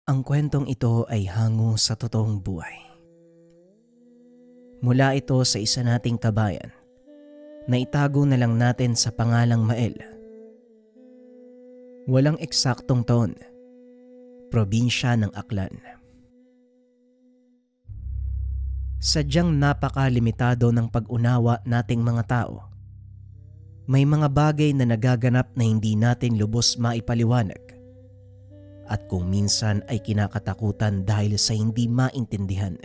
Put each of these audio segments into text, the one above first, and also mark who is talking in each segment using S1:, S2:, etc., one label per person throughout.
S1: Ang kwentong ito ay hango sa totoong buhay. Mula ito sa isa nating kabayan na itago na lang natin sa pangalang Mael. Walang eksaktong taon, probinsya ng Aklan. Sadyang napakalimitado ng pag-unawa nating mga tao. May mga bagay na nagaganap na hindi natin lubos maipaliwanag. At kung minsan ay kinakatakutan dahil sa hindi maintindihan.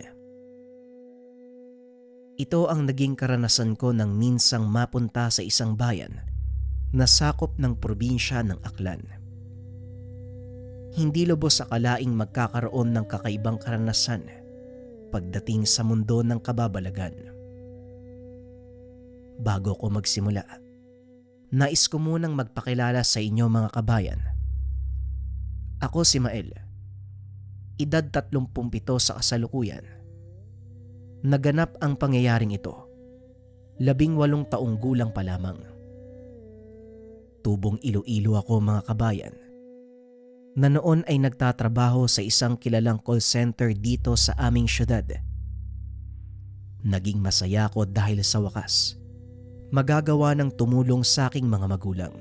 S1: Ito ang naging karanasan ko nang minsang mapunta sa isang bayan na sakop ng probinsya ng Aklan. Hindi lubos akalaing magkakaroon ng kakaibang karanasan pagdating sa mundo ng kababalagan. Bago ko magsimula, nais ko munang magpakilala sa inyo mga kabayan. Ako si Mael, edad 37 sa kasalukuyan. Naganap ang pangyayaring ito, 18 taong gulang pa lamang. Tubong Iloilo ako mga kabayan, na noon ay nagtatrabaho sa isang kilalang call center dito sa aming syudad. Naging masaya ko dahil sa wakas, magagawa ng tumulong sa aking mga magulang.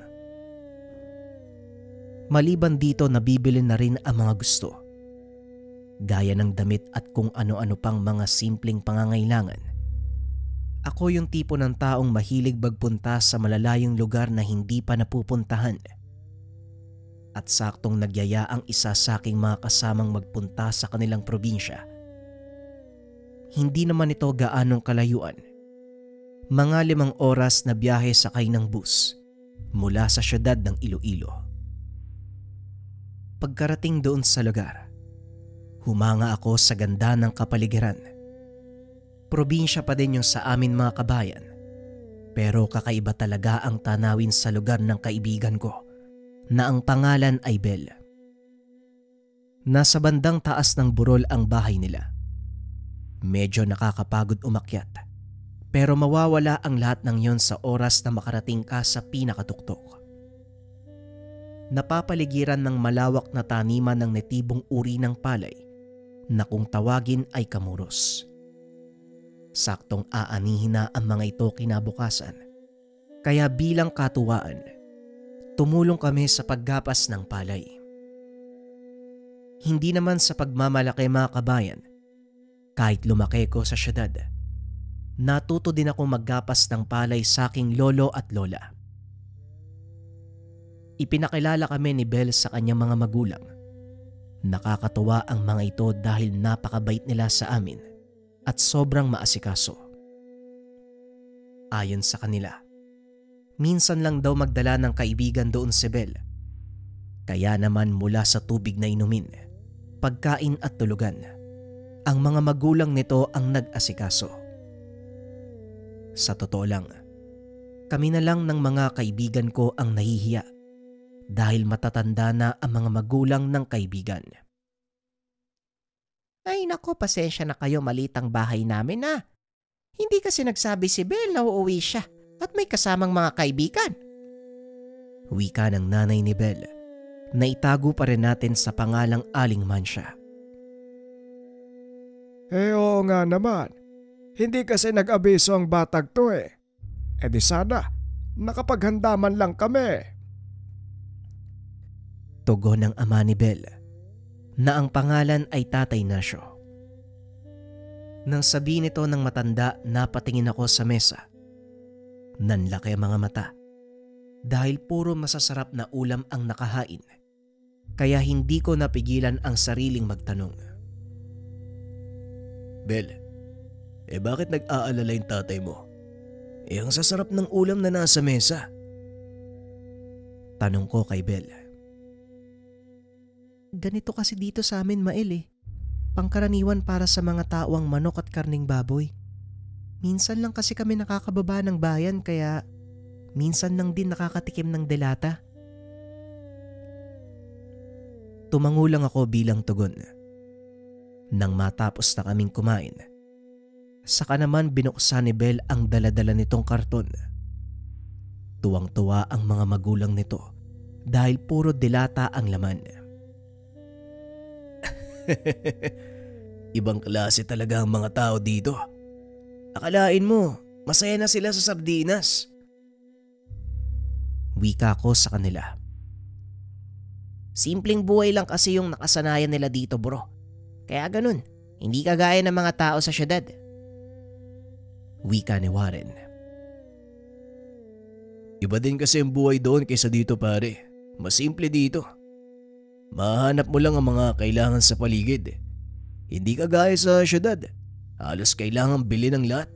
S1: Maliban dito, nabibili na rin ang mga gusto. Gaya ng damit at kung ano-ano pang mga simpleng pangangailangan. Ako yung tipo ng taong mahilig magpunta sa malalayong lugar na hindi pa napupuntahan. At saktong nagyaya ang isa sa aking mga kasamang magpunta sa kanilang probinsya. Hindi naman ito gaanong kalayuan. Mga 5 oras na biyahe sakay ng bus mula sa syudad ng Iloilo. Pagkarating doon sa lugar, humanga ako sa ganda ng kapaligiran. Probinsya pa din yung sa amin mga kabayan, pero kakaiba talaga ang tanawin sa lugar ng kaibigan ko na ang pangalan ay Bel. Nasa bandang taas ng burol ang bahay nila. Medyo nakakapagod umakyat, pero mawawala ang lahat ng yon sa oras na makarating ka sa pinakatuktok. Napapaligiran ng malawak na taniman ng netibong uri ng palay na kung tawagin ay kamuros. Saktong aanihin na ang mga ito kinabukasan, kaya bilang katuwaan, tumulong kami sa paggapas ng palay. Hindi naman sa pagmamalaki mga kabayan, kahit lumaki ko sa syudad, natuto din ako maggapas ng palay sa aking lolo at lola. Ipinakilala kami ni Bel sa kanyang mga magulang. Nakakatuwa ang mga ito dahil napakabait nila sa amin at sobrang maasikaso. Ayon sa kanila, minsan lang daw magdala ng kaibigan doon si Bel. Kaya naman mula sa tubig na inumin, pagkain at tulugan, ang mga magulang nito ang nag-asikaso. Sa totoo lang, kami na lang ng mga kaibigan ko ang nahihiya dahil matatanda na ang mga magulang ng kaibigan. Ay nako, pasensya na kayo, malitang bahay namin na. Hindi kasi nagsabi si Bel na uuwi siya at may kasamang mga kaibigan. Wika ng nanay ni Bel na itago pa rin natin sa pangalang Aling Mansya.
S2: Oo nga naman, hindi kasi nag-abiso ang batag to eh. E di sana, nakapaghanda man lang kami.
S1: Tugon ng ama ni Bel na ang pangalan ay Tatay Nasyo. Nang sabihin ito ng matanda, napatingin ako sa mesa. Nanlaki ang mga mata dahil puro masasarap na ulam ang nakahain, kaya hindi ko napigilan ang sariling magtanong. Bel, bakit nag-aalala yung tatay mo? Ang sasarap ng ulam na nasa mesa. Tanong ko kay Bel. Ganito kasi dito sa amin, Mael. Pangkaraniwan para sa mga taong manok at karning baboy. Minsan lang kasi kami nakakababa ng bayan, kaya minsan lang din nakakatikim ng delata. Tumango lang ako bilang tugon. Nang matapos na kaming kumain, saka naman binuksan ni Bel ang daladala nitong karton. Tuwang-tuwa ang mga magulang nito dahil puro delata ang laman. Ibang klase talaga ang mga tao dito. Akalain mo, masaya na sila sa sardinas. Wika ko sa kanila. Simpleng buhay lang kasi yung nakasanayan nila dito, bro. Kaya ganun, hindi kagaya ng mga tao sa syudad. Wika ni Warren. Iba din kasi ang buhay doon kaysa dito, pare. Mas simple dito. Mahanap mo lang ang mga kailangan sa paligid. Hindi kagaya sa syudad. Halos kailangan bilhin ng lahat.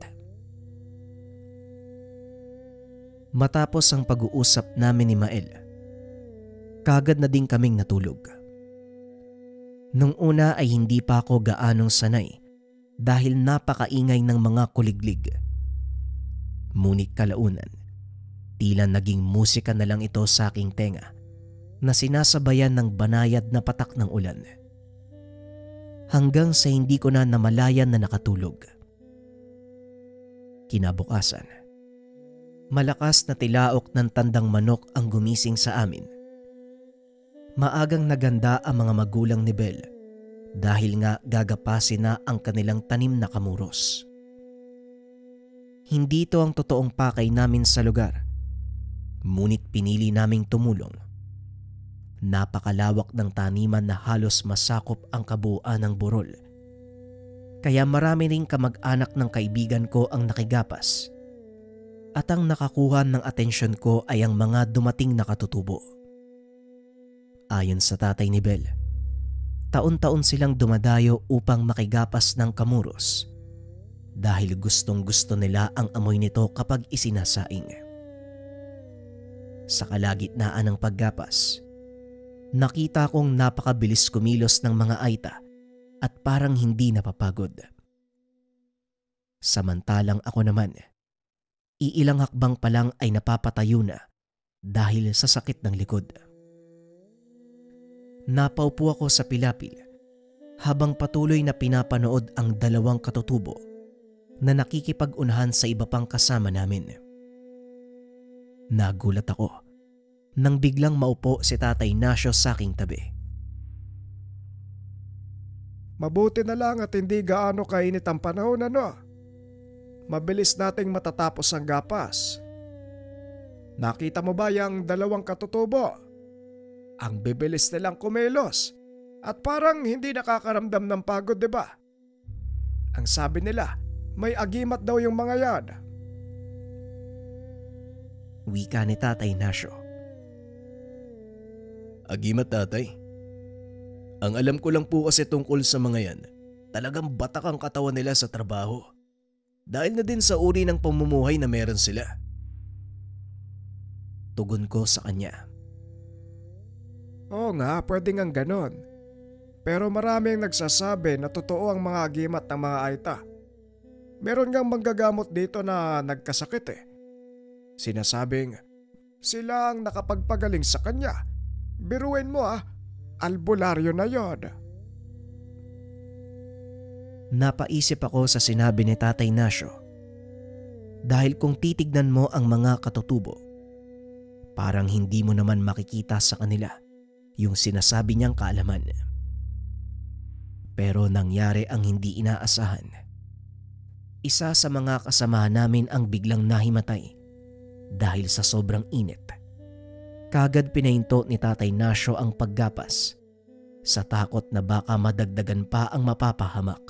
S1: Matapos ang pag-uusap namin ni Mael, kagad na din kaming natulog. Nung una ay hindi pa ako gaanong sanay dahil napakaingay ng mga kuliglig. Ngunit kalaunan, tila naging musika na lang ito sa aking tenga na sinasabayan ng banayad na patak ng ulan. Hanggang sa hindi ko na namalayan na nakatulog. Kinabukasan, malakas na tilaok ng tandang manok ang gumising sa amin. Maagang naganda ang mga magulang ni Bel dahil nga gagapasin na ang kanilang tanim na kamuros. Hindi ito ang totoong pakay namin sa lugar, ngunit pinili naming tumulong. Napakalawak ng taniman na halos masakop ang kabuuan ng burol. Kaya marami ring kamag-anak ng kaibigan ko ang nakigapas. At ang nakakuha ng atensyon ko ay ang mga dumating na katutubo. Ayon sa tatay ni Bel, taon-taon silang dumadayo upang makigapas ng kamuros dahil gustong-gusto nila ang amoy nito kapag isinasaing. Sa kalagitnaan ng paggapas, nakita kong napakabilis kumilos ng mga aita at parang hindi napapagod. Samantalang ako naman, iilang hakbang pa lang ay napapatayo na dahil sa sakit ng likod. Napaupo ako sa pilapil habang patuloy na pinapanood ang dalawang katutubo na nakikipag-unahan sa iba pang kasama namin. Nagulat ako nang biglang maupo si Tatay Nasyo sa aking tabi.
S2: Mabuti na lang at hindi gaano kainit ang panahon, ano? Mabilis nating matatapos ang gapas. Nakita mo ba yung dalawang katutubo? Ang bibilis nilang kumilos at parang hindi nakakaramdam ng pagod, di ba? Ang sabi nila, may agimat daw yung mga yan.
S1: Wika ni Tatay Nasyo. Agimat, tatay. Ang alam ko lang po kasi tungkol sa mga yan, talagang batak ang katawan nila sa trabaho. Dahil na din sa uri ng pamumuhay na meron sila. Tugon ko sa kanya.
S2: Oo nga, pwede ngang ganon. Pero maraming nagsasabi na totoo ang mga agimat ng mga aita. Meron ngang manggagamot dito na nagkasakit eh. Sinasabing sila ang nakapagpagaling sa kanya. Biruin mo albularyo na yon.
S1: Napaisip ako sa sinabi ni Tatay Nasyo. Dahil kung titignan mo ang mga katutubo, parang hindi mo naman makikita sa kanila yung sinasabi niyang kaalaman. Pero nangyari ang hindi inaasahan. Isa sa mga kasamahan namin ang biglang nahimatay dahil sa sobrang init. Kagad pinahinto ni Tatay Nasyo ang paggapas sa takot na baka madagdagan pa ang mapapahamak.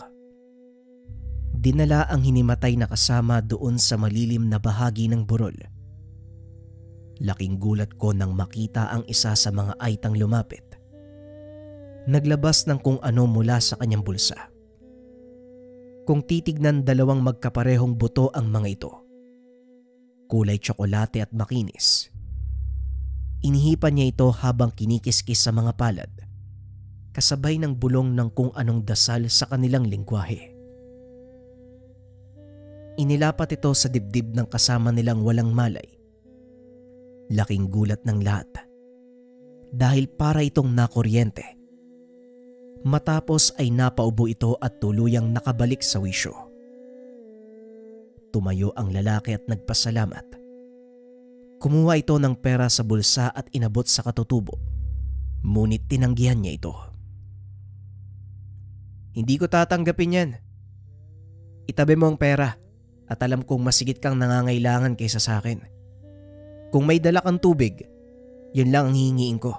S1: Dinala ang hinimatay na kasama doon sa malilim na bahagi ng burol. Laking gulat ko nang makita ang isa sa mga aitang lumapit. Naglabas ng kung ano mula sa kanyang bulsa. Kung titignan, dalawang magkaparehong buto ang mga ito. Kulay tsokolate at makinis. Inihipan niya ito habang kinikiskis sa mga palad, kasabay ng bulong ng kung anong dasal sa kanilang lengguwahe. Inilapat ito sa dibdib ng kasama nilang walang malay. Laking gulat ng lahat dahil para itong nakuryente. Matapos ay napaubo ito at tuluyang nakabalik sa wisyo. Tumayo ang lalaki at nagpasalamat. Kumuha ito ng pera sa bulsa at inabot sa katutubo, ngunit tinanggihan niya ito. Hindi ko tatanggapin yan. Itabi mo ang pera at alam kong masigit kang nangangailangan kaysa sa akin. Kung may dala kang tubig, yun lang ang hihingiin ko.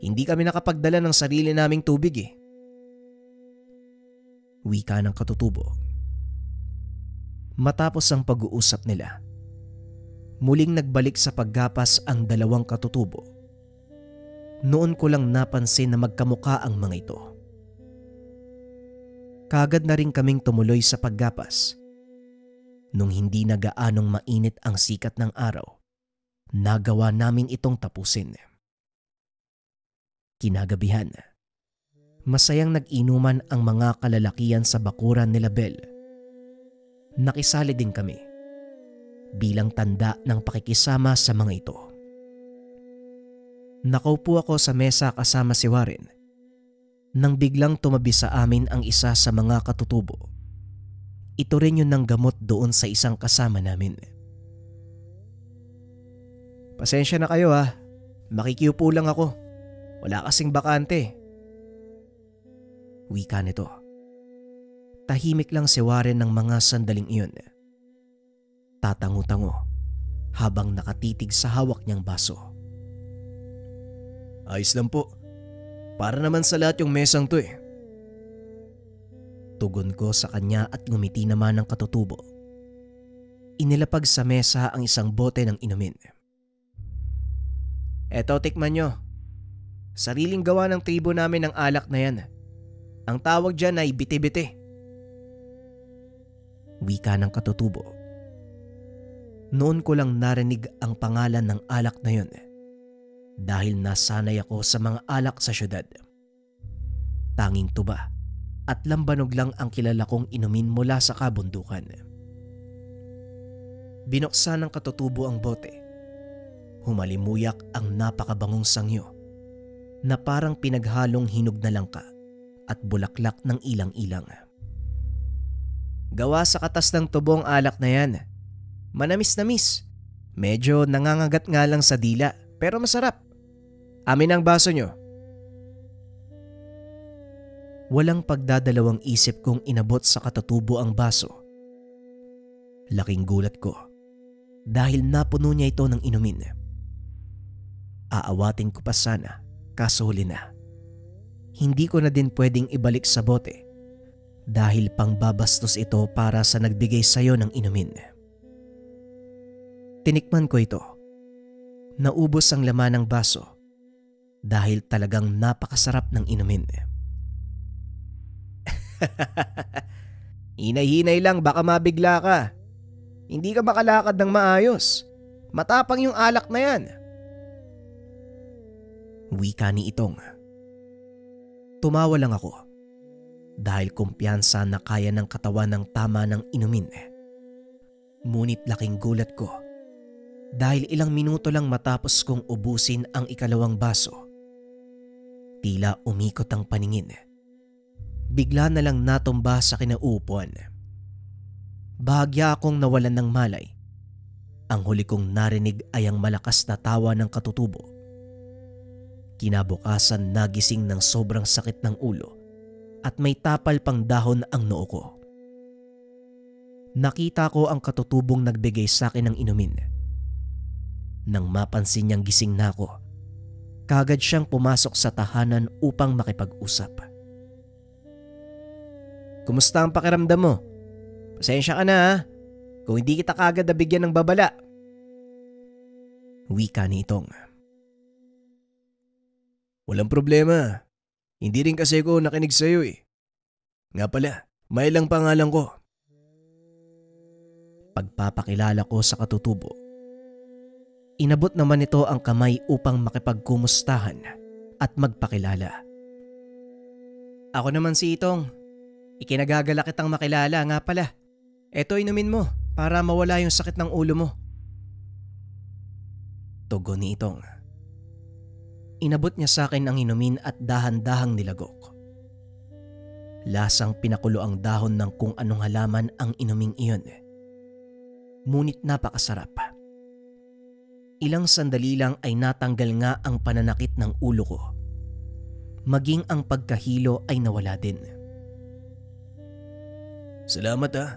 S1: Hindi kami nakapagdala ng sarili naming tubig eh. Wika ng katutubo. Matapos ang pag-uusap nila, muling nagbalik sa paggapas ang dalawang katutubo. Noon ko lang napansin na magkamukha ang mga ito. Kaagad na rin kaming tumuloy sa paggapas. Nung hindi na gaanong mainit ang sikat ng araw, nagawa namin itong tapusin. Kinagabihan, masayang nag-inuman ang mga kalalakian sa bakuran nila Bel. Nakisali din kami bilang tanda ng pakikisama sa mga ito. Nakaupo ako sa mesa kasama si Warren nang biglang tumabi sa amin ang isa sa mga katutubo. Ito rin yun ng gamot doon sa isang kasama namin. Pasensya na kayo ha, makikiupo lang ako. Wala kasing bakante. Wika nito. Tahimik lang si Warren ng mga sandaling iyon. Tatango-tango habang nakatitig sa hawak niyang baso. Ayos lang po. Para naman sa lahat yung mesang to eh. Tugon ko sa kanya at ngumiti naman ng katutubo. Inilapag sa mesa ang isang bote ng inumin. Eto, tikman nyo. Sariling gawa ng tribo namin ang alak na yan. Ang tawag dyan ay biti-biti. Wika ng katutubo. Noon ko lang narinig ang pangalan ng alak na yun dahil nasanay ako sa mga alak sa syudad. Tanging tuba at lambanog lang ang kilala kong inumin mula sa kabundukan. Binuksan ng katutubo ang bote. Humalimuyak ang napakabangong sangyo na parang pinaghalong hinog na langka at bulaklak ng ilang-ilang. Gawa sa katas ng tubong alak na yan. Manamis-namis. Medyo nangangagat nga lang sa dila pero masarap. Amin ang baso nyo. Walang pagdadalawang isip kong inabot sa katutubo ang baso. Laking gulat ko dahil napuno niya ito ng inumin. Aawatin ko pa sana kaso huli na. Hindi ko na din pwedeng ibalik sa bote dahil pangbabastos ito para sa nagbigay sayo ng inumin. Tinikman ko ito. Naubos ang laman ng baso dahil talagang napakasarap ng inumin. Hinay-hinay lang, baka mabigla ka. Hindi ka makalakad ng maayos. Matapang yung alak na yan. Wika ni Itong. Tumawa lang ako dahil kumpiyansa na kaya ng katawan ng tama ng inumin. Ngunit laking gulat ko dahil ilang minuto lang matapos kong ubusin ang ikalawang baso. Tila umikot ang paningin. Bigla na lang natumba sa kinauupuan. Bahagya akong nawalan ng malay. Ang huli kong narinig ay ang malakas na tawa ng katutubo. Kinabukasan nagising ng sobrang sakit ng ulo at may tapal pang dahon ang noo ko. Nakita ko ang katutubong nagbigay sa akin ng inumin. Nang mapansin niyang gising na ako, kaagad siyang pumasok sa tahanan upang makipag-usap. Kumusta ang pakiramdam mo? Pasensya ka na ha, kung hindi kita kaagad nabigyan ng babala. Wika ni Itong. Walang problema. Hindi rin kasi ko nakinig sa'yo eh. Nga pala, may lang pangalan ko. Pagpapakilala ko sa katutubo. Inabot naman ito ang kamay upang makipagkumustahan at magpakilala. Ako naman si Itong. Ikinagagala kitang makilala nga pala. Eto inumin mo para mawala yung sakit ng ulo mo. Tugon ni Itong. Inabot niya sa akin ang inumin at dahan-dahang nilagok. Lasang pinakulo ang dahon ng kung anong halaman ang inuming iyon. Ngunit napakasarap. Ilang sandali lang ay natanggal nga ang pananakit ng ulo ko. Maging ang pagkahilo ay nawala din. Salamat ah.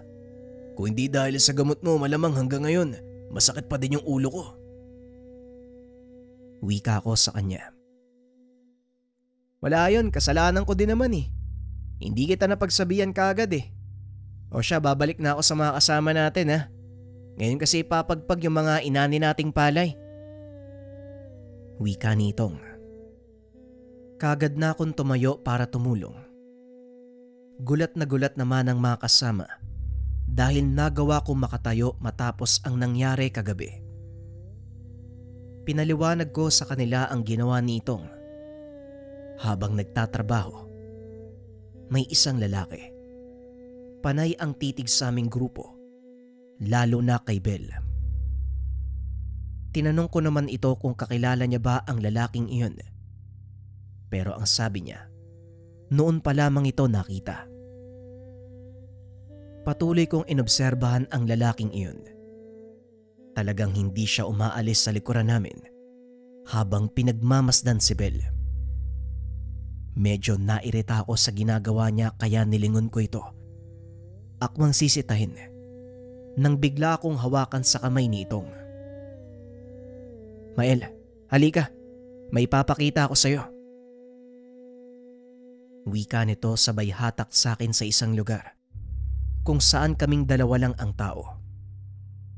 S1: Kung hindi dahil sa gamot mo, malamang hanggang ngayon, masakit pa din yung ulo ko. Wika ko sa kanya. Wala yun, kasalanan ko din naman eh. Hindi kita napagsabihan kaagad eh. O siya, babalik na ako sa mga kasama natin ha. Ngayon kasi ipapagpag yung mga inani nating palay. Wika nitong. Kagad na akong tumayo para tumulong. Gulat naman ang mga kasama dahil nagawa kong makatayo matapos ang nangyari kagabi. Pinaliwanag ko sa kanila ang ginawa nitong. Habang nagtatrabaho, may isang lalaki. Panay ang titig sa aming grupo, lalo na kay Bel. Tinanong ko naman ito kung kakilala niya ba ang lalaking iyon. Pero ang sabi niya, noon pa lamang ito nakita. Patuloy kong inobserbahan ang lalaking iyon. Talagang hindi siya umaalis sa likuran namin habang pinagmamasdan si Bel. Medyo nairita ako sa ginagawa niya kaya nilingon ko ito. Akmang sisitahin nang bigla akong hawakan sa kamay ni Itong. Mael, halika. May ipapakita ako sa'yo. Wika nito sabay hatak sa akin sa isang lugar kung saan kaming dalawa lang ang tao.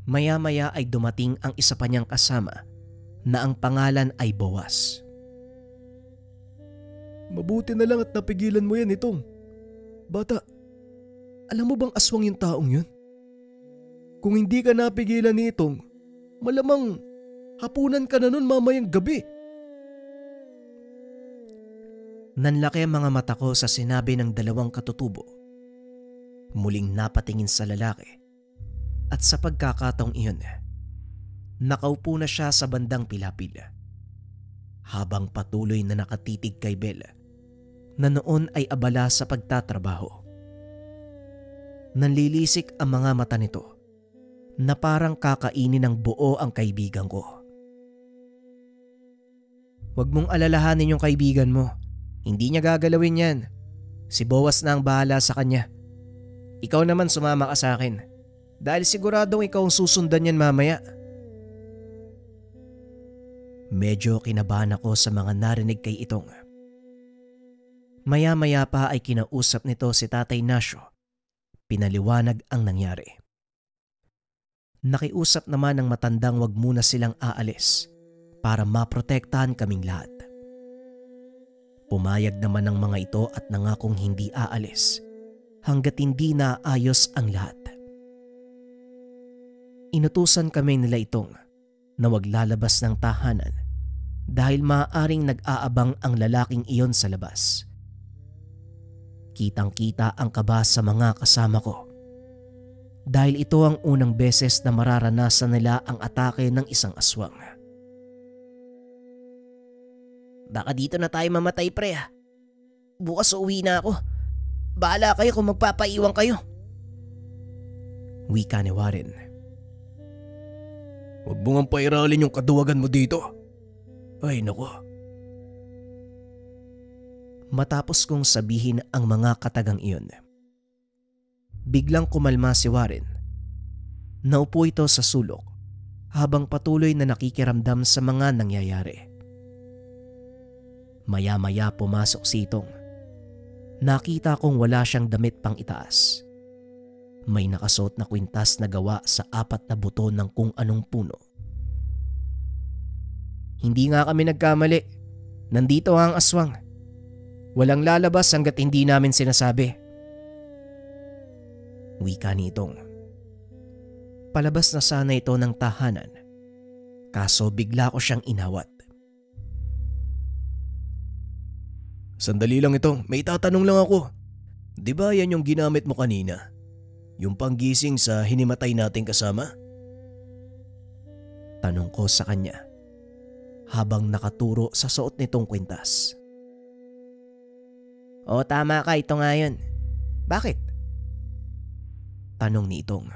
S1: Maya-maya ay dumating ang isa pa niyang kasama na ang pangalan ay Boaz.
S2: Mabuti na lang at napigilan mo yan, Itong. Bata, alam mo bang aswang yung taong yun? Kung hindi ka napigilan ni Itong, malamang hapunan ka na nun mamayang gabi. Nanlaki ang mga mata ko sa sinabi ng dalawang katutubo. Muling napatingin sa lalaki at sa pagkakataong iyon, nakaupo na siya sa bandang pilapil habang patuloy na nakatitig kay Bel na noon ay abala sa pagtatrabaho. Nanlilisik ang mga mata nito na parang kakainin ng buo ang kaibigan ko. Huwag mong alalahanin yung kaibigan mo. Hindi niya gagalawin yan. Si Boaz na ang bahala sa kanya. Ikaw naman sumama ka sa akin dahil siguradong ikaw ang susundan yan mamaya. Medyo kinabahan ako sa mga narinig kay Itong. Maya-maya pa ay kinausap nito si Tatay Nasyo. Pinaliwanag ang nangyari. Nakiusap naman ng matandang wag muna silang aalis para maprotektahan kaming lahat. Pumayag naman ng mga ito at nangakong hindi aalis hanggat hindi naayos ang lahat. Inutusan kami nila Itong na wag lalabas ng tahanan dahil maaaring nag-aabang ang lalaking iyon sa labas. Kitang-kita ang kaba sa mga kasama ko dahil ito ang unang beses na mararanasan nila ang atake ng isang aswang. Baka dito na tayo mamatay pre ha. Bukas uuwi na ako. Bahala kayo kung magpapaiwan kayo. Wika ni Warren. Huwag mo ngang pairalin yung kaduwagan mo dito. Ay nako. Matapos kong sabihin ang mga katagang iyon, biglang kumalma si Warren. Naupo ito sa sulok habang patuloy na nakikiramdam sa mga nangyayari. Maya-maya pumasok si Itong. Nakita kong wala siyang damit pang itaas. May nakasuot na kwintas na gawa sa 4 na buto ng kung anong puno. Hindi nga kami nagkamali. Nandito ang aswang. Walang lalabas hanggat hindi namin sinasabi. Wika ni Itong. Palabas na sana ito ng tahanan. Kaso bigla ko siyang inawat. Sandali lang Itong, may tatanong lang ako. Di ba yan yung ginamit mo kanina? Yung panggising sa hinimatay nating kasama? Tanong ko sa kanya habang nakaturo sa suot nitong kwintas. O tama ka, ito nga yun. Bakit? Tanong ni Itong.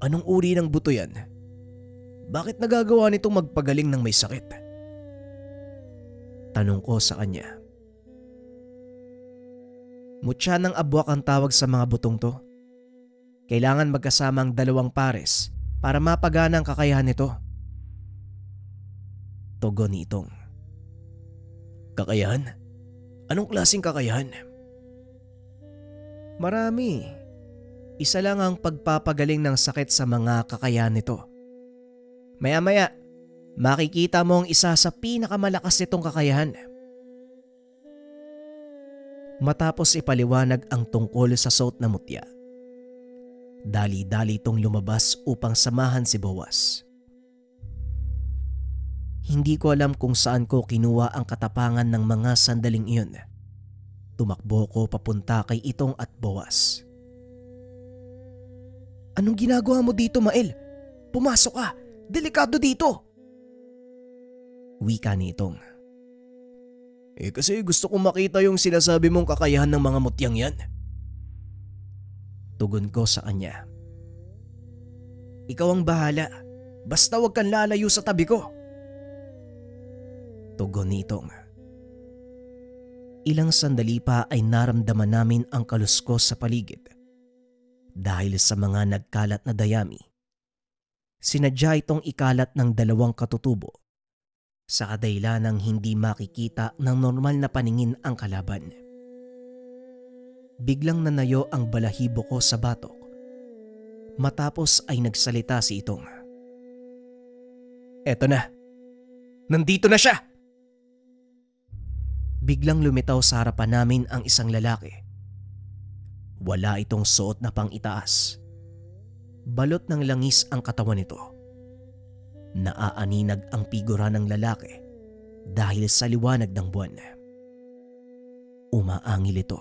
S2: Anong uri ng buto yan? Bakit nagagawa nitong magpagaling ng may sakit? Tanong ko sa kanya.
S1: Mutya ng abwak ang tawag sa mga butong to. Kailangan magkasama ang 2 pares para mapagana ang kakayahan nito. Tugon ni Itong. Kakayahan? Anong klaseng kakayahan? Marami. Isa lang ang pagpapagaling ng sakit sa mga kakayahan nito. Maya-maya, makikita mo ang isa sa pinakamalakas nitong kakayahan. Matapos ipaliwanag ang tungkol sa suot na mutya, dali-dali itong lumabas upang samahan si Boaz. Hindi ko alam kung saan ko kinuha ang katapangan ng mga sandaling iyon. Tumakbo ko papunta kay Itong at Boaz. Anong ginagawa mo dito, Mael? Pumasok ka! Delikado dito! Wika ni Itong. Kasi gusto kong makita yung sinasabi mong kakayahan ng mga mutyang yan. Tugon ko sa kanya. Ikaw ang bahala. Basta wag kang lalayo sa tabi ko. Tugon ni Itong. Ilang sandali pa ay naramdaman namin ang kaluskos sa paligid. Dahil sa mga nagkalat na dayami, sinadya itong ikalat ng 2 katutubo sa kadahilanang hindi makikita ng normal na paningin ang kalaban. Biglang nanayo ang balahibo ko sa batok. Matapos ay nagsalita si Itong. Eto na! Nandito na siya! Biglang lumitaw sa harapan namin ang isang lalaki. Wala itong suot na pang-itaas. Balot ng langis ang katawan nito. Naaaninag ang figura ng lalaki dahil sa liwanag ng buwan. Umaangil ito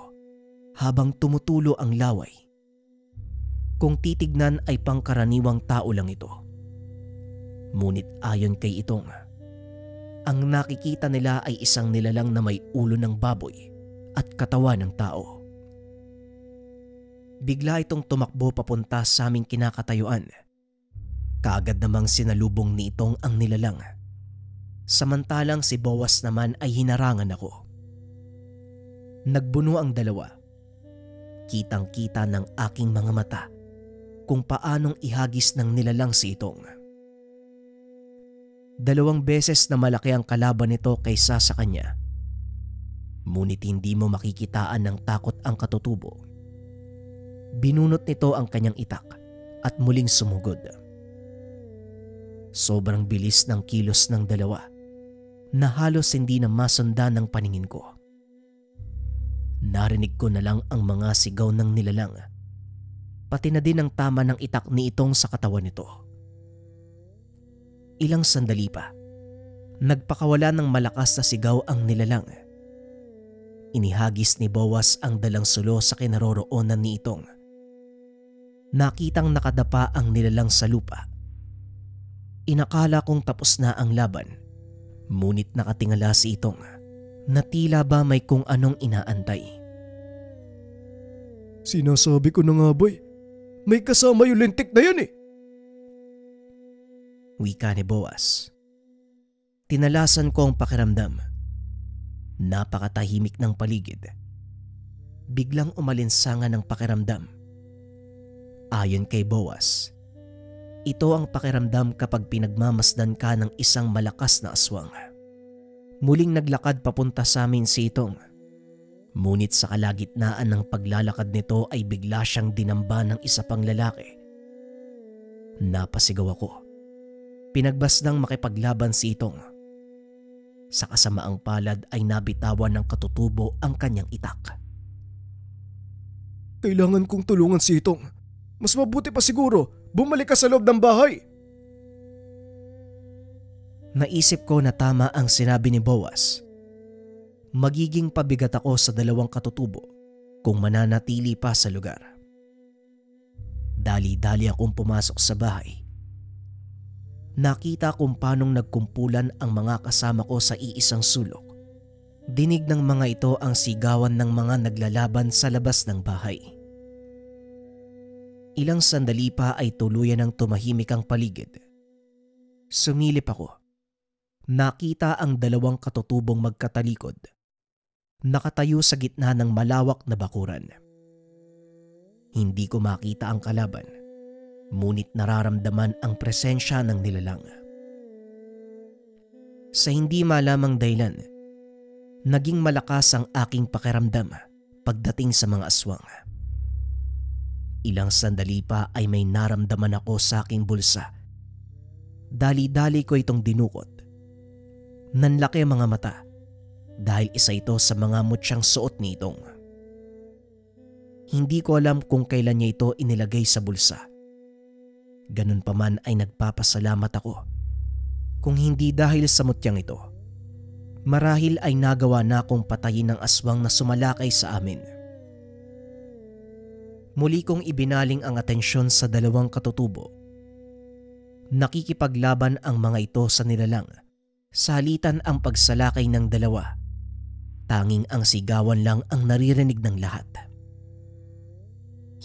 S1: habang tumutulo ang laway. Kung titignan ay pangkaraniwang tao lang ito. Ngunit ayon kay Itong, ang nakikita nila ay isang nilalang na may ulo ng baboy at katawan ng tao. Bigla itong tumakbo papunta sa aming kinakatayuan. Kaagad namang sinalubong ni Itong ang nilalang. Samantalang si Boaz naman ay hinarangan ako. Nagbuno ang 2. Kitang-kita ng aking mga mata kung paanong ihagis ng nilalang si Itong. 2 beses na malaki ang kalaban nito kaysa sa kanya. Ngunit hindi mo makikitaan ng takot ang katutubo. Binunot nito ang kanyang itak at muling sumugod. Sobrang bilis ng kilos ng 2 na halos hindi na masundan ng paningin ko. Narinig ko na lang ang mga sigaw ng nilalang, pati na din ang tama ng itak ni Itong sa katawan nito. Ilang sandali pa, nagpakawala ng malakas na sigaw ang nilalang. Inihagis ni Boaz ang dalang sulo sa kinaroroonan ni Itong. Nakitang nakadapa ang nilalang sa lupa. Inakala kong tapos na ang laban, ngunit nakatingala si Itong na tila ba may kung anong inaantay.
S2: Sinasabi ko na nga boy, may kasama yung lintik na yan eh.
S1: Wika ni Boaz. Tinalasan ko ang pakiramdam. Napakatahimik ng paligid. Biglang umalinsangan ng pakiramdam. Ayon kay Boaz, ito ang pakiramdam kapag pinagmamasdan ka ng isang malakas na aswang. Muling naglakad papunta sa amin si Itong. Ngunit sa kalagitnaan ng paglalakad nito ay bigla siyang dinamba ng isa pang lalaki. Napasigaw ako. Pinagbasdang makipaglaban si Itong. Sa kasamaang palad ay nabitawan ng katutubo ang kanyang itak.
S2: Kailangan kong tulungan si Itong. Mas mabuti pa siguro, bumalik ka sa loob ng bahay.
S1: Naisip ko na tama ang sinabi ni Boaz. Magiging pabigat ako sa 2 katutubo kung mananatili pa sa lugar. Dali-dali akong pumasok sa bahay. Nakita kung paanong nagkumpulan ang mga kasama ko sa iisang sulok. Dinig ng mga ito ang sigawan ng mga naglalaban sa labas ng bahay. Ilang sandali pa ay tuluyan ng tumahimik ang paligid. Sumilip ako. Nakita ang 2 katutubong magkatalikod. Nakatayo sa gitna ng malawak na bakuran. Hindi ko makita ang kalaban, ngunit nararamdaman ang presensya ng nilalang. Sa hindi malamang dahilan, naging malakas ang aking pakiramdam pagdating sa mga aswang. Ilang sandali pa ay may naramdaman ako sa aking bulsa. Dali-dali ko itong dinukot. Nanlaki ang mga mata dahil isa ito sa mga mutyang suot nitong. Hindi ko alam kung kailan niya ito inilagay sa bulsa. Ganun pa man ay nagpapasalamat ako. Kung hindi dahil sa mutyang ito, marahil ay nagawa na akong patayin ng aswang na sumalakay sa amin. Muli kong ibinaling ang atensyon sa dalawang katutubo. Nakikipaglaban ang mga ito sa nilalang. Salitan ang pagsalakay ng dalawa. Tanging ang sigawan lang ang naririnig ng lahat.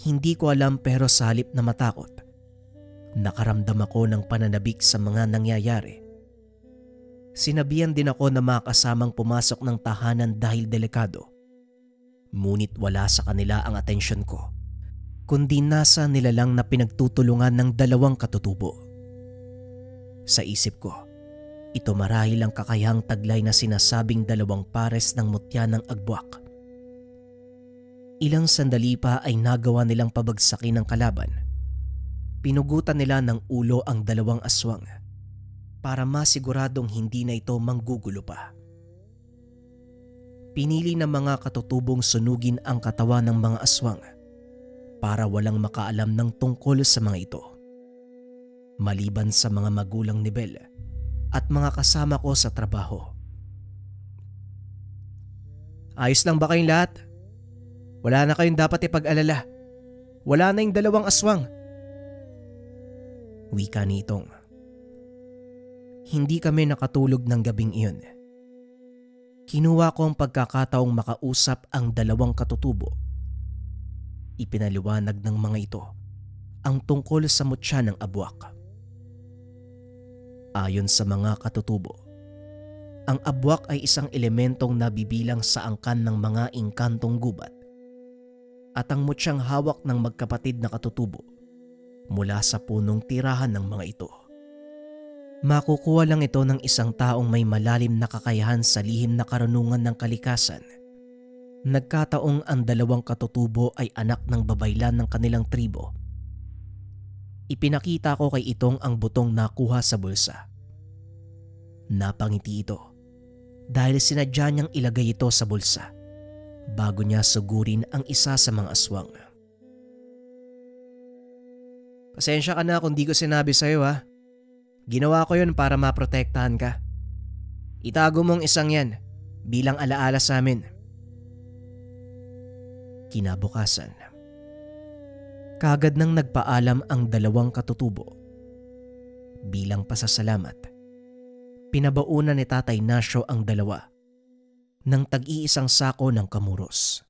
S1: Hindi ko alam pero sa halip na matakot, nakaramdam ako ng pananabik sa mga nangyayari. Sinabihan din ako na mga kasamang pumasok ng tahanan dahil delikado. Ngunit wala sa kanila ang atensyon ko, kundi nasa nilalang na pinagtutulungan ng dalawang katutubo. Sa isip ko, ito marahil ang kakayahang taglay na sinasabing dalawang pares ng mutya ng agbuwak. Ilang sandali pa ay nagawa nilang pabagsakin ng kalaban. Pinugutan nila ng ulo ang dalawang aswang para masiguradong hindi na ito manggugulo pa. Pinili ng mga katutubong sunugin ang katawan ng mga aswang para walang makaalam ng tungkol sa mga ito. Maliban sa mga magulang ni Bel at mga kasama ko sa trabaho. Ayos lang ba kayong lahat? Wala na kayong dapat ipag-alala. Wala na yung dalawang aswang. Wika nitong. Hindi kami nakatulog ng gabing iyon. Kinuha ko ang pagkakataong makausap ang dalawang katutubo. Ipinaliwanag ng mga ito ang tungkol sa mutya ng abwak. Ayon sa mga katutubo, ang abwak ay isang elementong nabibilang sa angkan ng mga engkantong gubat at ang mutyang hawak ng magkapatid na katutubo mula sa punong tirahan ng mga ito. Makukuha lang ito ng isang taong may malalim na kakayahan sa lihim na karunungan ng kalikasan. Nagkataong ang dalawang katutubo ay anak ng babaylan ng kanilang tribo. Ipinakita ko kay Itong ang butong nakuha sa bulsa. Napangiti ito dahil sinadya niyang ilagay ito sa bulsa bago niya sugurin ang isa sa mga aswang. Pasensya ka na kung di ko sinabi sa'yo ha. Ginawa ko yun para maprotektahan ka. Itago mong isang yan bilang alaala sa amin. Kinabukasan, kaagad nang nagpaalam ang dalawang katutubo. Bilang pasasalamat, pinabaunan ni Tatay Nasyo ang dalawa ng tag-iisang sako ng kamuros.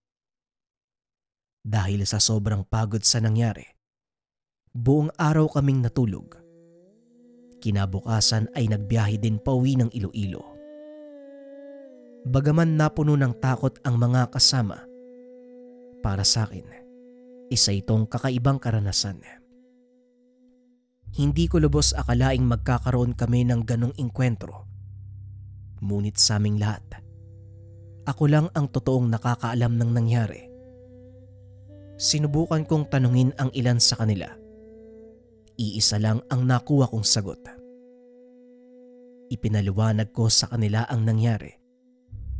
S1: Dahil sa sobrang pagod sa nangyari, buong araw kaming natulog. Kinabukasan ay nagbiyahe din pauwi ng Iloilo. Bagaman napuno ng takot ang mga kasama, para sa akin, isa itong kakaibang karanasan. Hindi ko lubos akalaing magkakaroon kami ng ganong engkwentro. Ngunit sa aming lahat, ako lang ang totoong nakakaalam ng nangyari. Sinubukan kong tanungin ang ilan sa kanila. Iisa lang ang nakuha kong sagot. Ipinaliwanag ko sa kanila ang nangyari,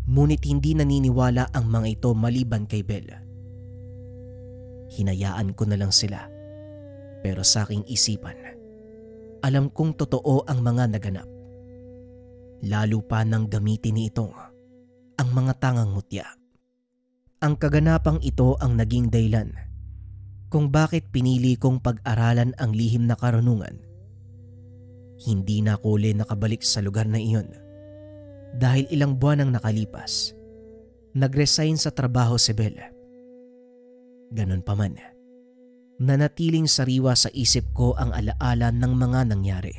S1: ngunit hindi naniniwala ang mga ito maliban kay Bella. Hinayaan ko na lang sila, pero sa aking isipan, alam kong totoo ang mga naganap. Lalo pa nang gamitin ni Itong ang mga tangang mutya. Ang kaganapang ito ang naging dahilan kung bakit pinili kong pag-aralan ang lihim na karunungan. Hindi na ako ulit nakabalik sa lugar na iyon dahil ilang buwan ang nakalipas. Nag-resign sa trabaho si Bella. Ganon pa man, nanatiling sariwa sa isip ko ang alaala ng mga nangyari.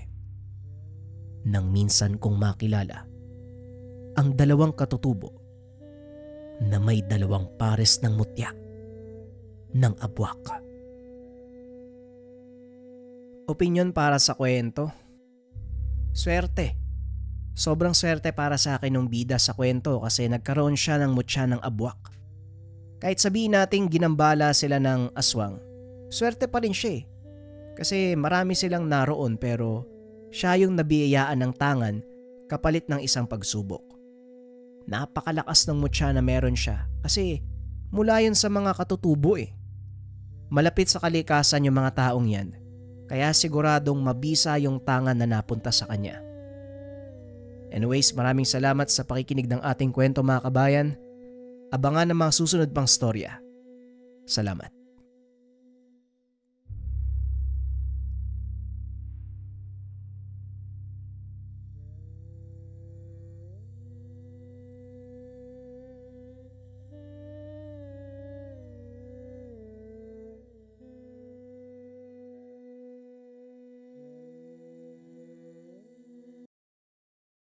S1: Nang minsan kong makilala ang dalawang katutubo, na may 2 pares ng mutya ng abwak. Opinyon para sa kwento. Swerte. Sobrang swerte para sa akin ng bida sa kwento kasi nagkaroon siya ng mutya ng abwak. Kahit sabihin nating ginambala sila ng aswang, swerte pa rin siya eh. Kasi marami silang naroon pero siya yung nabiyayaan ng tangan kapalit ng isang pagsubok. Napakalakas ng mutya na meron siya kasi mula yun sa mga katutubo eh. Malapit sa kalikasan yung mga taong yan, kaya siguradong mabisa yung tangan na napunta sa kanya. Anyways, maraming salamat sa pakikinig ng ating kwento mga kabayan. Abangan ang mga susunod pang storya. Salamat.